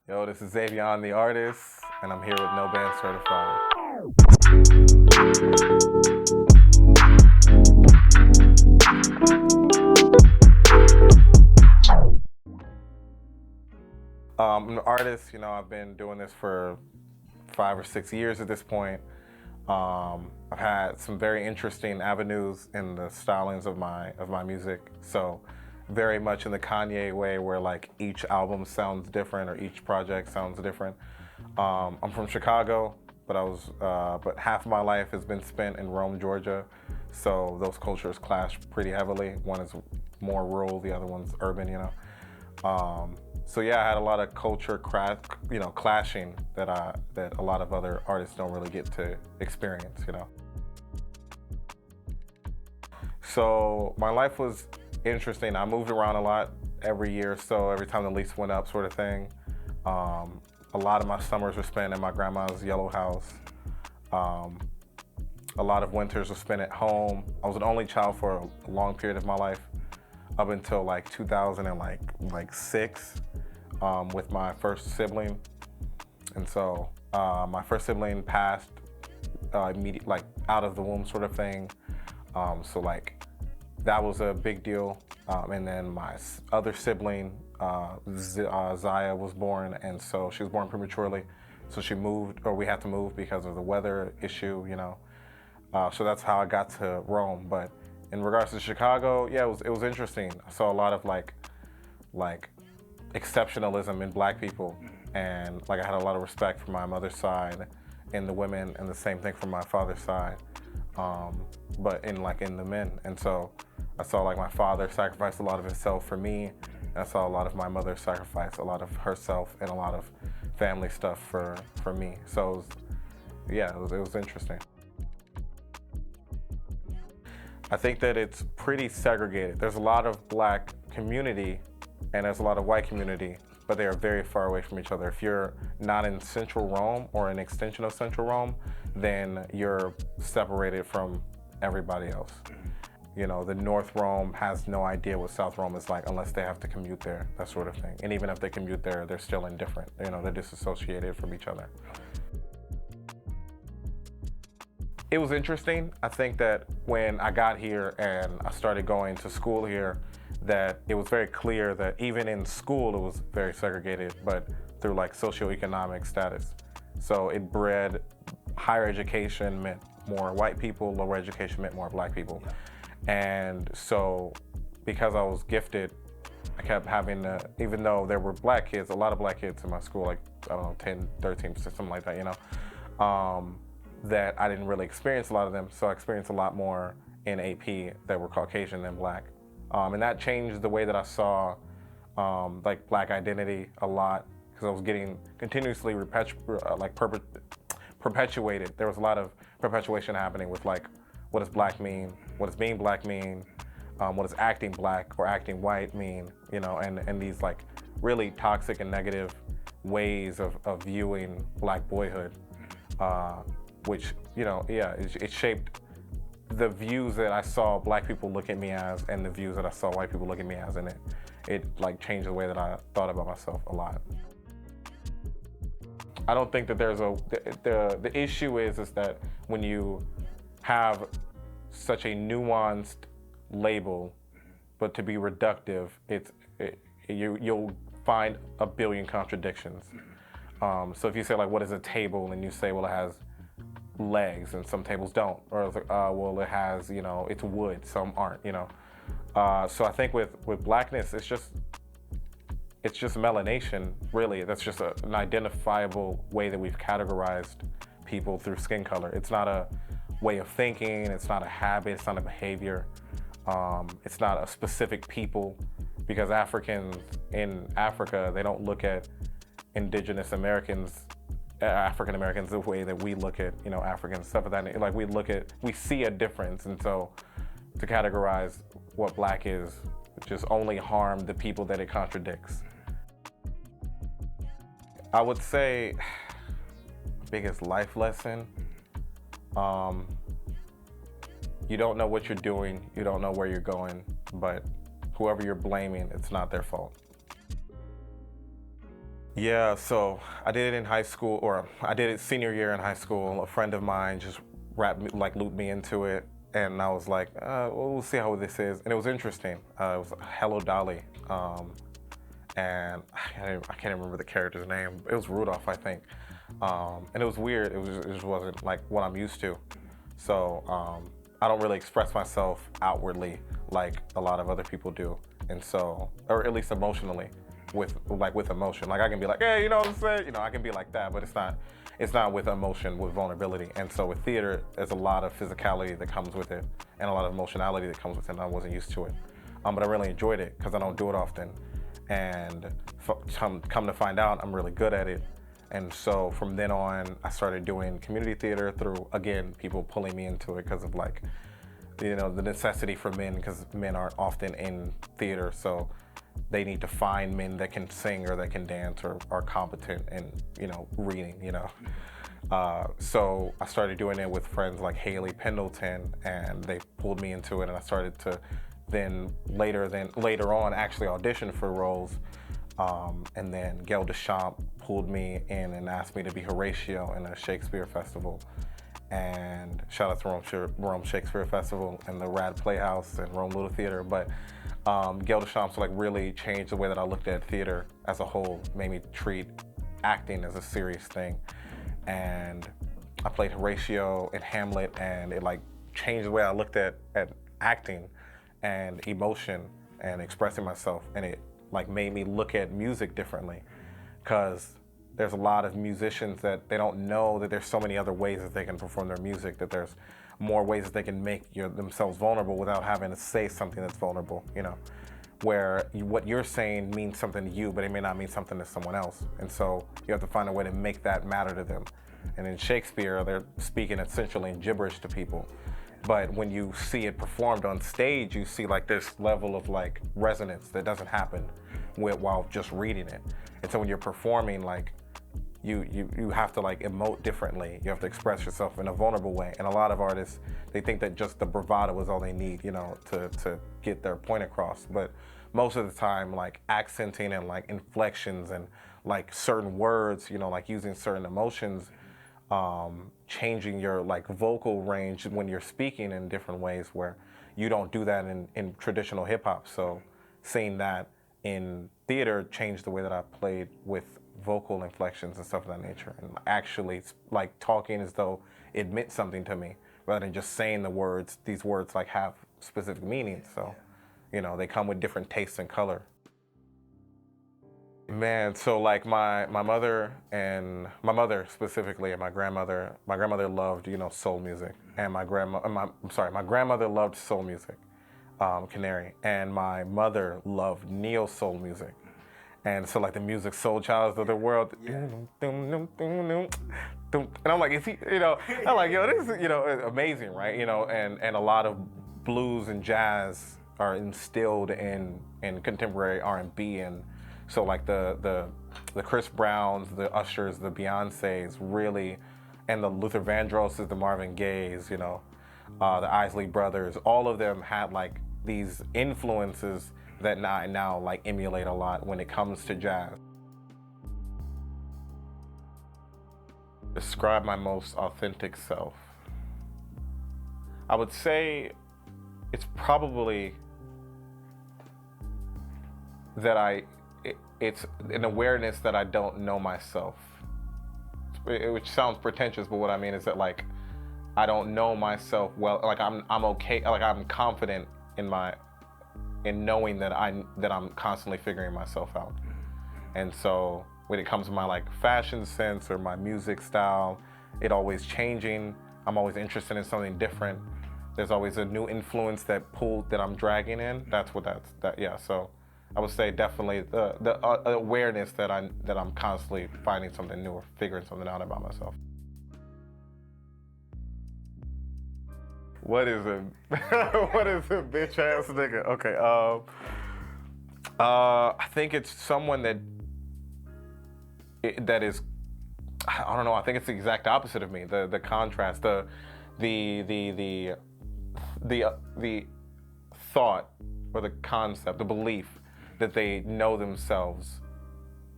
Yo, this is Zavion the artist, and I'm here with No B.A.N certified. I'm an artist, I've been doing this for 5 or 6 years at this point. I've had some very interesting avenues in the stylings of my music. So very much in the Kanye way where like each album sounds different or each project sounds different. I'm from Chicago, but half of my life has been spent in Rome, Georgia. So those cultures clash pretty heavily. One is more rural, the other one's urban. So yeah, I had a lot of culture clashing that a lot of other artists don't really get to experience. So my life was interesting. I moved around a lot every year, so every time the lease went up, sort of thing. A lot of my summers were spent in my grandma's yellow house. A lot of winters were spent at home. I was an only child for a long period of my life, up until like 2006, with my first sibling. And so my first sibling passed immediately, like out of the womb, sort of thing. So like that was a big deal. And then my other sibling, Zaya, was born, and so she was born prematurely. So she moved, or we had to move because of the weather issue. So that's how I got to Rome. But in regards to Chicago, yeah, it was interesting. I saw a lot of like exceptionalism in Black people, and like I had a lot of respect for my mother's side in the women, and the same thing from my father's side, but in the men. And so I saw like my father sacrifice a lot of himself for me, and I saw a lot of my mother sacrifice a lot of herself and a lot of family stuff for me. So it was interesting. I think that it's pretty segregated. There's a lot of Black community and there's a lot of white community, but they are very far away from each other. If you're not in Central Rome or an extension of Central Rome, then you're separated from everybody else. The North Rome has no idea what South Rome is like unless they have to commute there, that sort of thing. And even if they commute there, they're still indifferent. They're disassociated from each other. It was interesting. I think that when I got here and I started going to school here, that it was very clear that even in school it was very segregated, but through like socioeconomic status. So it bred higher education meant more white people, lower education meant more Black people. And so because I was gifted, I kept having to, even though there were Black kids, a lot of Black kids in my school, like, I don't know, 10, 13%, something like that, that I didn't really experience a lot of them. So I experienced a lot more in AP that were Caucasian than Black. And that changed the way that I saw like Black identity a lot, because I was getting continuously perpetuated. There was a lot of perpetuation happening with like, what does Black mean? What does being Black mean? What does acting Black or acting white mean? And these like really toxic and negative ways of viewing Black boyhood, which, it shaped the views that I saw Black people look at me as and the views that I saw white people look at me as, and it like changed the way that I thought about myself a lot. I don't think that there's the issue is that when you have such a nuanced label, but to be reductive, you'll find a billion contradictions. So if you say like, what is a table, and you say, well, it has legs, and some tables don't, or it's like, well, it has, it's wood, some aren't, So I think with Blackness, it's just melanation, really. That's just an identifiable way that we've categorized people through skin color. It's not a way of thinking, it's not a habit, it's not a behavior, it's not a specific people, because Africans in Africa, they don't look at indigenous Americans, African Americans, the way that we look at, Africans, stuff like that. Like we see a difference, and so to categorize what Black is just only harm the people that it contradicts. I would say biggest life lesson, you don't know what you're doing, you don't know where you're going, but whoever you're blaming, it's not their fault. Yeah, so I did it in high school, or I did it senior year in high school. A friend of mine just like looped me into it, and I was like, well, we'll see how this is. And it was interesting. It was Hello Dolly, and I can't remember the character's name. It was Rudolph, I think. And it was weird. It just wasn't like what I'm used to. So I don't really express myself outwardly like a lot of other people do, and so, or at least emotionally, with emotion. Like I can be like, hey, you know what I'm saying? You know, I can be like that, but it's not with emotion, with vulnerability. And so with theater, there's a lot of physicality that comes with it, and a lot of emotionality that comes with it. And I wasn't used to it, but I really enjoyed it because I don't do it often, and come to find out, I'm really good at it. And so from then on, I started doing community theater through, again, people pulling me into it because of like, you know, the necessity for men, because men aren't often in theater. So they need to find men that can sing or that can dance or are competent in, you know, reading, you know. So I started doing it with friends like Haley Pendleton, and they pulled me into it, and I started to later on actually audition for roles. And then Gail Deschamps pulled me in and asked me to be Horatio in a Shakespeare festival. And shout out to Rome Shakespeare Festival and the Rad Playhouse and Rome Little Theater. But Gail Deschamps like really changed the way that I looked at theater as a whole, made me treat acting as a serious thing. And I played Horatio in Hamlet, and it like changed the way I looked at acting and emotion and expressing myself. And it like made me look at music differently, because there's a lot of musicians that they don't know that there's so many other ways that they can perform their music, that there's more ways that they can make themselves vulnerable without having to say something that's vulnerable, you know, where what you're saying means something to you, but it may not mean something to someone else. And so you have to find a way to make that matter to them. And in Shakespeare, they're speaking essentially in gibberish to people. But when you see it performed on stage, you see like this level of like resonance that doesn't happen while just reading it. And so when you're performing, like you have to like emote differently. You have to express yourself in a vulnerable way. And a lot of artists, they think that just the bravado is all they need, you know, to get their point across. But most of the time, like accenting and like inflections and like certain words, you know, like using certain emotions, changing your like vocal range when you're speaking in different ways where you don't do that in traditional hip hop. So seeing that in theater changed the way that I played with vocal inflections and stuff of that nature, and actually like talking as though it meant something to me rather than just saying the words. These words like have specific meanings. So, you know, they come with different tastes and color. Man, so like my mother specifically, and my grandmother loved, you know, soul music, and my grandmother loved soul music, Canary, and my mother loved neo soul music, and so like the music soul childs of the world, and I'm like, is he, you know, I'm like, yo, this is, you know, amazing, right, you know, and a lot of blues and jazz are instilled in contemporary R&B. And so like the Chris Browns, the Ushers, the Beyoncés really, and the Luther Vandrosses, the Marvin Gayes, you know, the Isley Brothers, all of them had like these influences that now like emulate a lot when it comes to jazz. Describe my most authentic self. I would say it's probably that it's an awareness that I don't know myself, which sounds pretentious, but what I mean is that like I don't know myself well. Like I'm okay. Like I'm confident in knowing that I'm constantly figuring myself out. And so when it comes to my like fashion sense or my music style, it always changing. I'm always interested in something different. There's always a new influence that I'm dragging in. Yeah. So I would say definitely the awareness that I'm constantly finding something new or figuring something out about myself. What is it? What is a bitch ass nigga? Okay. I think it's someone that is, I don't know. I think it's the exact opposite of me. The contrast, the thought or the concept, the belief that they know themselves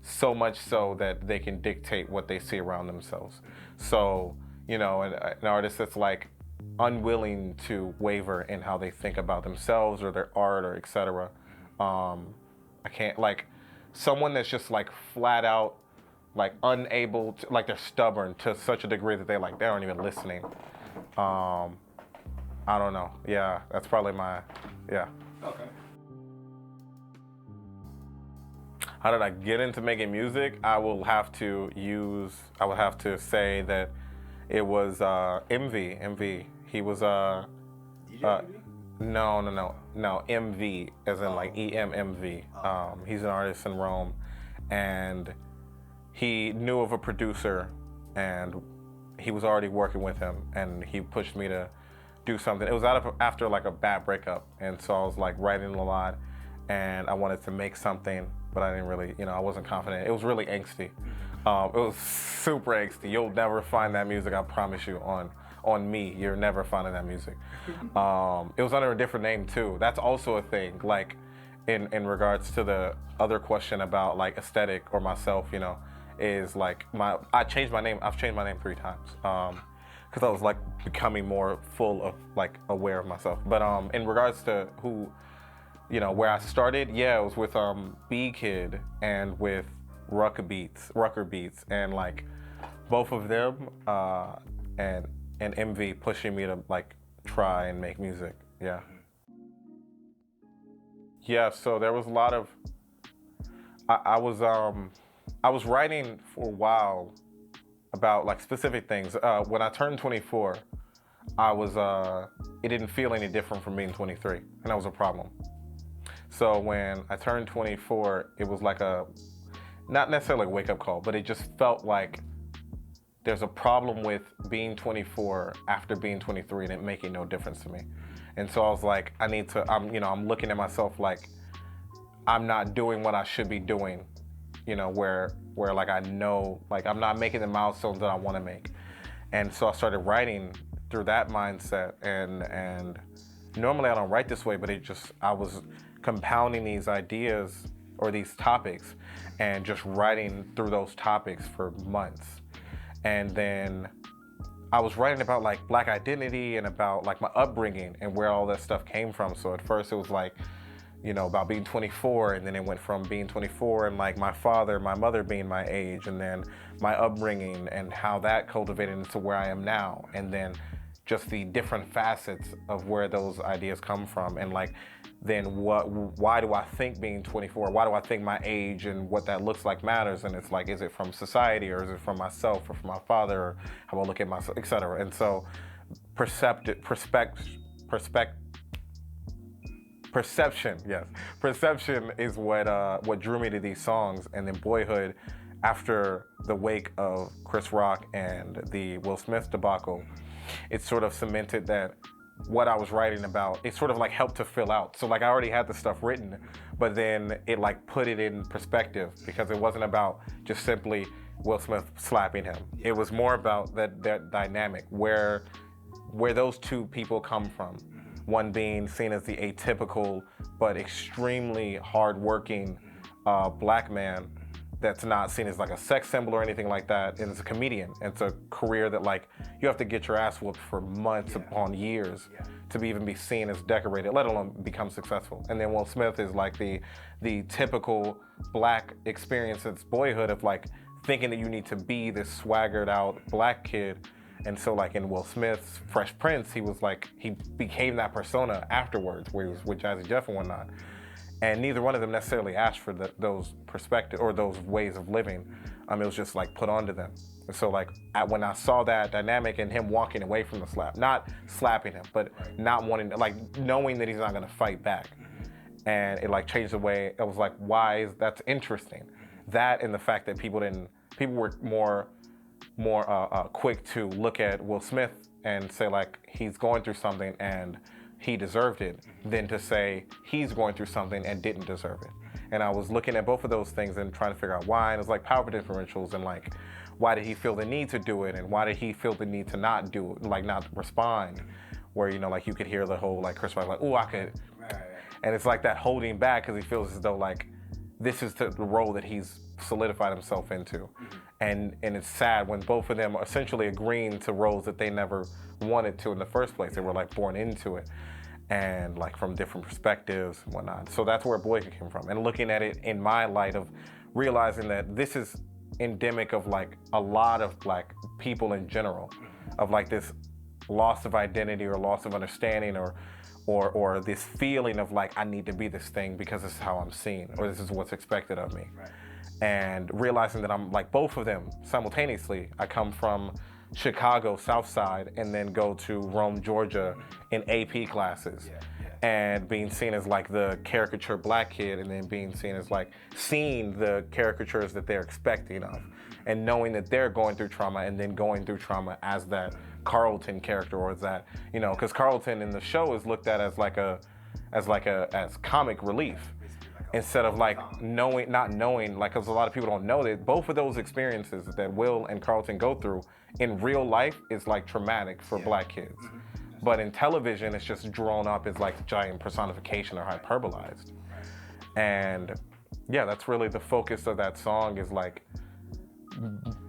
so much so that they can dictate what they see around themselves. So, you know, an artist that's like unwilling to waver in how they think about themselves or their art or etc. I can't, like, someone that's just like flat out like unable to, like they're stubborn to such a degree that they aren't even listening. I don't know. Yeah, that's probably my, yeah. Okay. How did I get into making music? I would have to say that it was MV. MV. He was DJ no, MV, as in like EMMV. He's an artist in Rome, and he knew of a producer, and he was already working with him, and he pushed me to do something. It was after like a bad breakup, and so I was like writing a lot, and I wanted to make something, but I didn't really, I wasn't confident. It was really angsty. It was super angsty. You'll never find that music, I promise you, on me. You're never finding that music. It was under a different name too. That's also a thing, like in regards to the other question about like aesthetic or myself, is like I've changed my name 3 times. Because I was like becoming more full of like aware of myself. But in regards to who, where I started, yeah, it was with B Kid and with Rucker Beats, and like both of them and MV pushing me to like try and make music. Yeah. Yeah, so there was a lot of I was writing for a while about like specific things. When I turned 24, it didn't feel any different from being 23, and that was a problem. So when I turned 24, it was like not necessarily a wake-up call, but it just felt like there's a problem with being 24 after being 23 and it making no difference to me. And so I was like, I'm looking at myself like I'm not doing what I should be doing, where like I know, like I'm not making the milestones that I want to make. And so I started writing through that mindset, and normally I don't write this way, but I was compounding these ideas or these topics and just writing through those topics for months. And then I was writing about like Black identity and about like my upbringing and where all that stuff came from. So at first it was like, about being 24, and then it went from being 24 and like my mother being my age, and then my upbringing and how that cultivated into where I am now, and then just the different facets of where those ideas come from, and like then why do I think being 24? Why do I think my age and what that looks like matters? And it's like, is it from society, or is it from myself, or from my father, or how I look at myself, etc. And so perception, yes. Perception is what drew me to these songs. And then Boyhood, after the wake of Chris Rock and the Will Smith debacle, it sort of cemented that what I was writing about, it sort of like helped to fill out. So like I already had the stuff written, but then it like put it in perspective, because it wasn't about just simply Will Smith slapping him. It was more about that dynamic, where those two people come from. One being seen as the atypical but extremely hardworking Black man that's not seen as like a sex symbol or anything like that, and it's a comedian. It's a career that like you have to get your ass whooped for months upon years to even be seen as decorated, let alone become successful. And then Will Smith is like the typical Black experience since Boyhood of like thinking that you need to be this swaggered out Black kid. And so like in Will Smith's Fresh Prince, he became that persona afterwards, where he was with Jazzy Jeff and whatnot. And neither one of them necessarily asked for those perspectives or those ways of living. It was just like put onto them. And so like when I saw that dynamic and him walking away from the slap, not slapping him, but not wanting to, like knowing that he's not gonna fight back. And it like changed the way, it was like, that's interesting. That, and the fact that people were more quick to look at Will Smith and say like he's going through something and he deserved it, than to say he's going through something and didn't deserve it. And I was looking at both of those things and trying to figure out why, and it's like power differentials, and like why did he feel the need to do it, and why did he feel the need to not do it, like not respond, where like you could hear the whole like Chris Rock like, oh, I could, and it's like that holding back because he feels as though like this is the role that he's solidified himself into. And it's sad when both of them are essentially agreeing to roles that they never wanted to in the first place. They were like born into it, and like from different perspectives and whatnot. So that's where Boyhood came from. And looking at it in my light of realizing that this is endemic of like a lot of Black people in general, of like this loss of identity or loss of understanding or this feeling of like, I need to be this thing because this is how I'm seen, or this is what's expected of me. Right. And realizing that I'm like both of them simultaneously. I come from Chicago, South Side, and then go to Rome, Georgia in AP classes. And being seen as like the caricature Black kid, and then being seen as like seeing the caricatures that they're expecting of, and knowing that they're going through trauma, and then going through trauma as that Carlton character, or as that, you know, because Carlton in the show is looked at as as comic relief, instead of like not knowing, like, because a lot of people don't know that both of those experiences that Will and Carlton go through in real life is like traumatic for Black kids. But in television, it's just drawn up as like giant personification or hyperbolized. And yeah, that's really the focus of that song, is like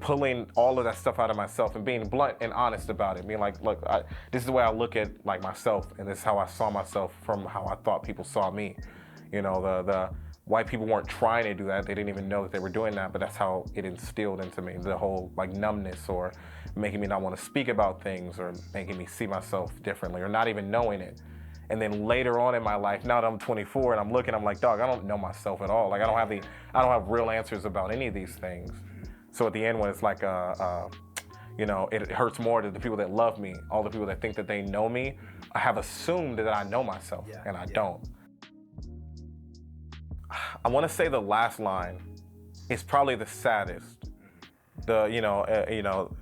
pulling all of that stuff out of myself and being blunt and honest about it. Being like, look, this is the way I look at like myself, and this is how I saw myself from how I thought people saw me. You know, the white people weren't trying to do that. They didn't even know that they were doing that, but that's how it instilled into me, the whole like numbness, or making me not want to speak about things, or making me see myself differently, or not even knowing it. And then later on in my life, now that I'm 24 and I'm looking, I'm like, dog, I don't know myself at all. Like, I don't have real answers about any of these things. So at the end, when it's like, you know, it hurts more to the people that love me, all the people that think that they know me. I have assumed that I know myself, and I don't. I want to say the last line is probably the saddest. You know,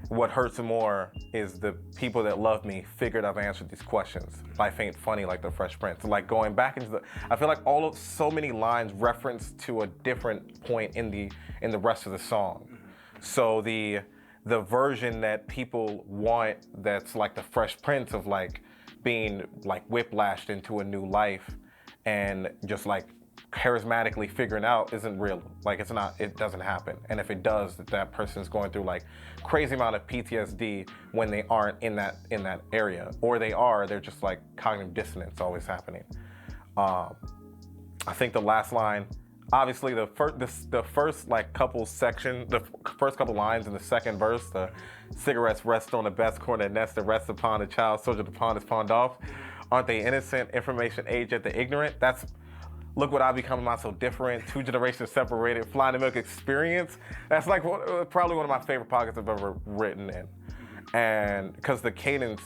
what hurts more is the people that love me figured I've answered these questions. Life ain't funny like the Fresh Prince. Like, going back into I feel like so many lines reference to a different point in the rest of the song. So the version that people want, that's like the Fresh Prince of like being like whiplashed into a new life and just like charismatically figuring out, isn't real. Like, it's not, it doesn't happen. And if it does, that person's going through like crazy amount of PTSD when they aren't in that area, or they're just like cognitive dissonance always happening. I think the last line, obviously the first like couple section, the first couple lines in the second verse, the cigarettes rest on the best corner nest that rests upon a child, soldier the pond is pawned off. Aren't they innocent? Information age at the ignorant. That's, look what I become, am I so different? 2 generations separated, flying the milk experience. That's like probably one of my favorite pockets I've ever written in. And because the cadence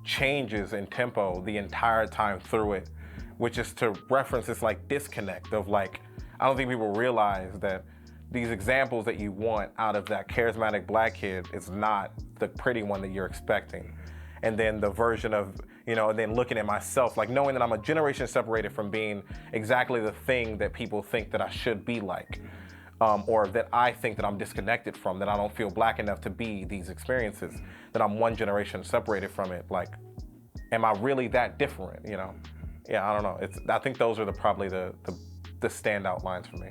changes in tempo the entire time through it, which is to reference this like disconnect of like, I don't think people realize that these examples that you want out of that charismatic Black kid is not the pretty one that you're expecting. And then the version of, you know, and then looking at myself, like knowing that I'm a generation separated from being exactly the thing that people think that I should be like, or that I think that I'm disconnected from, that I don't feel Black enough to be these experiences, that I'm one generation separated from it. Like, am I really that different, you know? Yeah, I don't know. I think those are probably the standout lines for me.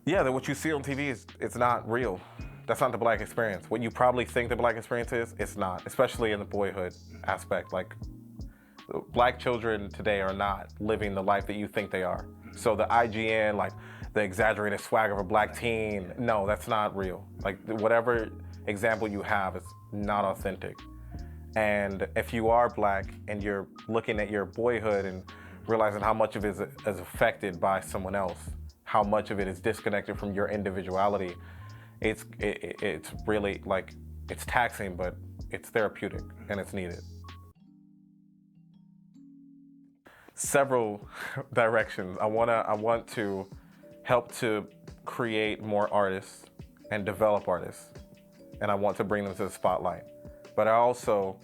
Yeah, that what you see on TV it's not real. That's not the Black experience. What you probably think the Black experience is, it's not, especially in the Boyhood aspect. Like, Black children today are not living the life that you think they are. So the IGN, like the exaggerated swag of a Black teen, no, that's not real. Like, whatever example you have is not authentic. And if you are Black and you're looking at your boyhood and realizing how much of it is affected by someone else, how much of it is disconnected from your individuality, it's really like, it's taxing, but it's therapeutic and it's needed. Several directions. I want to help to create more artists and develop artists, and I want to bring them to the spotlight. But I also,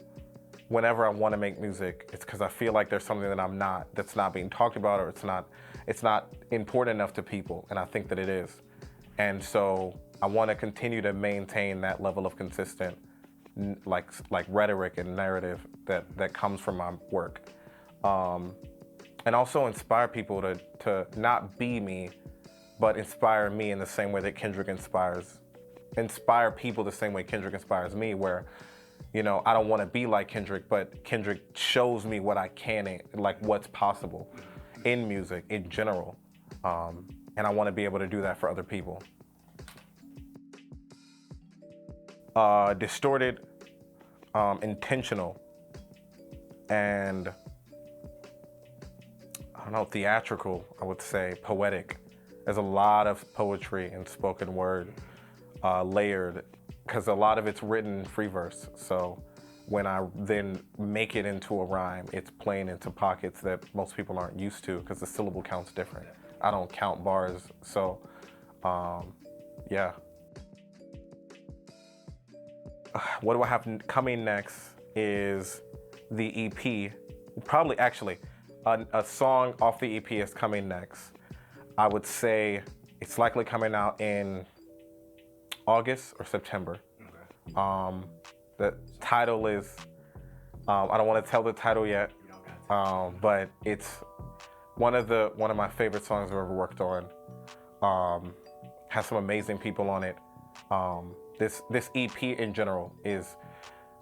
whenever I want to make music, it's because I feel like there's something that I'm not, that's not being talked about, or it's not important enough to people, and I think that it is. And so I want to continue to maintain that level of consistent, like rhetoric and narrative that comes from my work. and also inspire people to not be me, but inspire me in the same way that Kendrick inspire people the same way Kendrick inspires me, where, you know, I don't want to be like Kendrick, but Kendrick shows me what I can, like what's possible in music in general. And I want to be able to do that for other people. Distorted, intentional, and I don't know, theatrical, I would say, poetic. There's a lot of poetry and spoken word, layered, because a lot of it's written in free verse. So when I then make it into a rhyme, it's playing into pockets that most people aren't used to, because the syllable count's different. I don't count bars, so yeah. What do I have coming next is the EP. Probably, actually, a song off the EP is coming next. I would say it's likely coming out in August or September. Okay. The title is, I don't want to tell the title yet, but it's one of my favorite songs I've ever worked on. Has some amazing people on it. This EP in general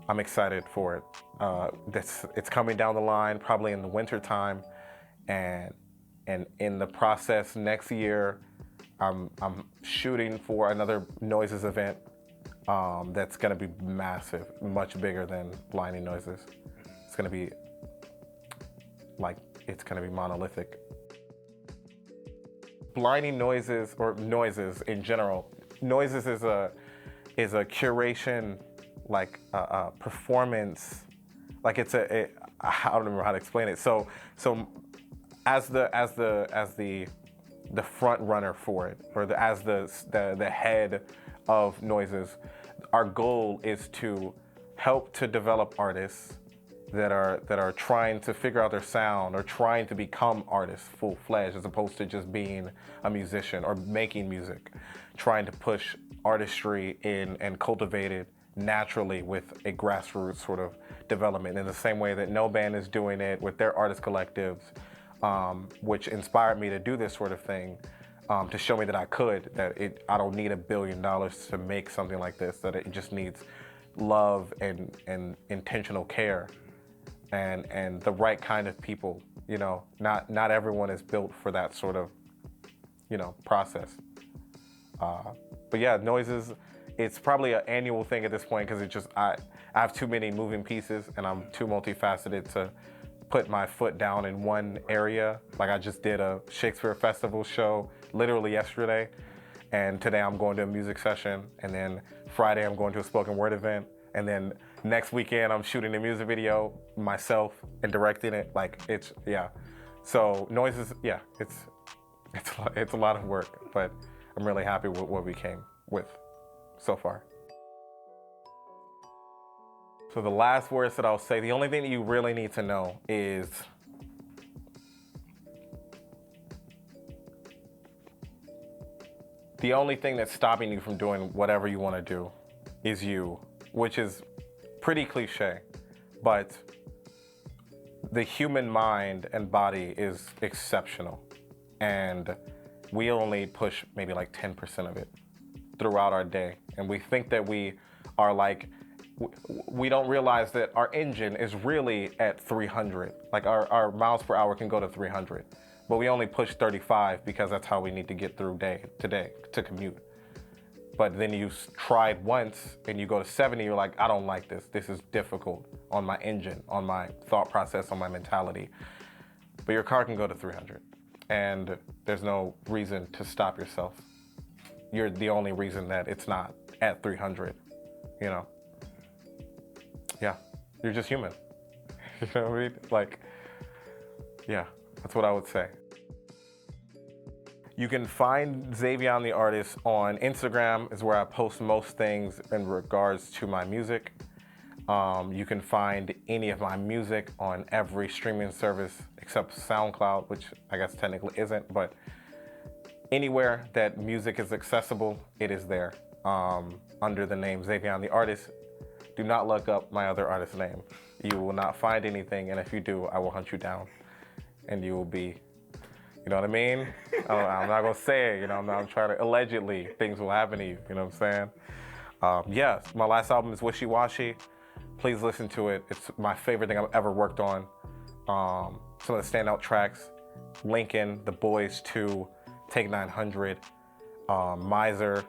I'm excited for it. It's coming down the line, probably in the winter time, and in the process next year, I'm shooting for another Noises event that's gonna be massive, much bigger than Blinding Noises. It's gonna be monolithic. Blinding Noises, or Noises in general, Noises is a curation, like a performance, like I don't remember how to explain it. So as the front runner for it, or as the head of Noises, our goal is to help to develop artists that are trying to figure out their sound, or trying to become artists full-fledged, as opposed to just being a musician or making music, trying to push artistry in and cultivate it naturally with a grassroots sort of development, in the same way that No B.A.N is doing it with their artist collectives, which inspired me to do this sort of thing, to show me that I could, I don't need $1 billion to make something like this, that it just needs love and intentional care and the right kind of people. You know, not everyone is built for that sort of, you know, process. But yeah, Noises, it's probably an annual thing at this point, because I have too many moving pieces and I'm too multifaceted to put my foot down in one area. Like, I just did a Shakespeare Festival show literally yesterday, and today I'm going to a music session, and then Friday I'm going to a spoken word event, and then next weekend I'm shooting a music video myself and directing it. Like, yeah. So Noises, yeah, it's a lot of work, but I'm really happy with what we came with so far. So the last words that I'll say, the only thing that you really need to know is the only thing that's stopping you from doing whatever you want to do is you, which is pretty cliche, but the human mind and body is exceptional, and we only push maybe like 10% of it throughout our day. And we think that we are like, we don't realize that our engine is really at 300. Like, our miles per hour can go to 300, but we only push 35 because that's how we need to get through day to commute. But then you try it once and you go to 70, you're like, I don't like this. This is difficult on my engine, on my thought process, on my mentality. But your car can go to 300, and there's no reason to stop yourself. You're the only reason that it's not at 300, you know? Yeah, you're just human. You know what I mean? Like, yeah, that's what I would say. You can find Zavion the Artist on Instagram, is where I post most things in regards to my music. You can find any of my music on every streaming service except SoundCloud, which I guess technically isn't, but anywhere that music is accessible, it is there, under the name Zavion the Artist. Do not look up my other artist name. You will not find anything, and if you do, I will hunt you down and you will be, you know what I mean? I'm not gonna say it, you know, I'm trying to, allegedly, things will happen to you, you know what I'm saying? Yes, my last album is Wishy Washy. Please listen to it. It's my favorite thing I've ever worked on. Some of the standout tracks, Lincoln, The Boys 2, Take 900, Miser,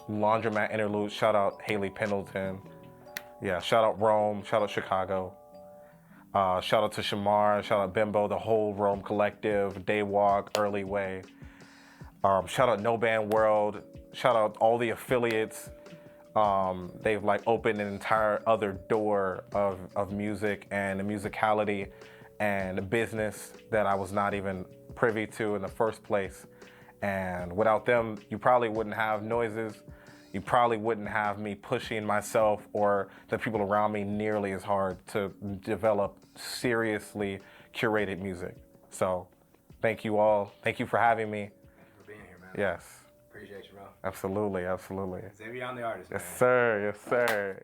Laundromat Interlude, shout out Haley Pendleton. Yeah, shout out Rome, shout out Chicago. Shout out to Shamar, shout out Bimbo, the whole Rome Collective, Daywalk, Early Way. Shout out No B.A.N World, shout out all the affiliates. They've like opened an entire other door of music and the musicality and business that I was not even privy to in the first place. And without them, you probably wouldn't have Noises. You probably wouldn't have me pushing myself or the people around me nearly as hard to develop seriously curated music. So thank you all. Thank you for having me. Thank you for being here, man. Yes. Appreciate you, bro. Absolutely, absolutely. Xavion the Artist, Yes, man. sir. Yes, sir.